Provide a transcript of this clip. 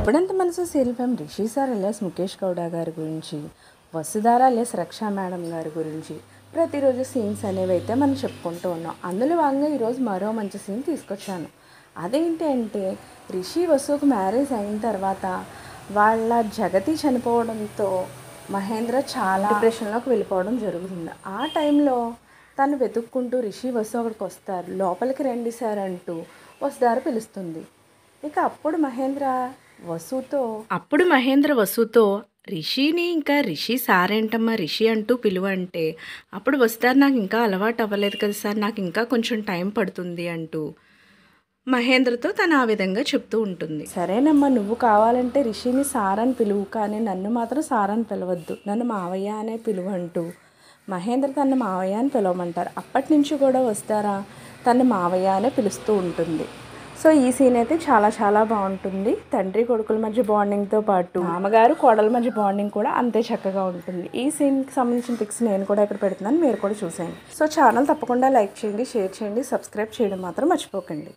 ఇప్పుడంత మనసు serial Rishi sir alias Mukesh Gowda గారి గురించి, వసుధార అలియాస్ రక్షా మేడం గారి గురించి ప్రతిరోజు సీన్స్ అనేవి అయితే మనం చెప్పుకుంటూ ఉన్నాం. అందులో భాగంగా ఈరోజు మరో మంచి సీన్ తీసుకొచ్చాను. అదేంటి అంటే, రిషి వసుకు మ్యారేజ్ అయిన తర్వాత వాళ్ళ జగతి చనిపోవడంతో మహేంద్ర చాలా డిప్రెషన్లోకి వెళ్ళిపోవడం జరుగుతుంది. ఆ టైంలో తను వెతుక్కుంటూ రిషి వసు అక్కడికి వస్తారు. లోపలికి రండి సార్ అంటూ వసుధార పిలుస్తుంది. ఇక అప్పుడు మహేంద్ర వసుతో రిషిని ఇంకా రిషి సార్ ఏంటమ్మా రిషి అంటూ పిలువంటే, అప్పుడు వస్తారు నాకు ఇంకా అలవాటు అవ్వలేదు కదా సార్, నాకు ఇంకా కొంచెం టైం పడుతుంది అంటూ మహేంద్రతో తను ఆ విధంగా చెప్తూ ఉంటుంది. సరేనమ్మా, నువ్వు కావాలంటే రిషిని సార్ అని పిలువు, కానీ నన్ను మాత్రం సార్ అని పిలవద్దు, నన్ను మావయ్య అనే పిలువు అంటూ మహేంద్ర తన మావయ్య అని పిలవమంటారు. అప్పటి నుంచి కూడా వస్తారా తను మావయ్య అనే పిలుస్తూ ఉంటుంది. సో ఈ సీన్ అయితే చాలా చాలా బాగుంటుంది. తండ్రి కొడుకుల మధ్య బాండింగ్తో పాటు మామగారు కోడల మధ్య బాండింగ్ కూడా అంతే చక్కగా ఉంటుంది. ఈ సీన్కి సంబంధించిన పిక్స్ నేను కూడా ఇక్కడ పెడుతున్నాను, మీరు కూడా చూసేయండి. సో ఛానల్ తప్పకుండా లైక్ చేయండి, షేర్ చేయండి, సబ్స్క్రైబ్ చేయడం మాత్రం మర్చిపోకండి.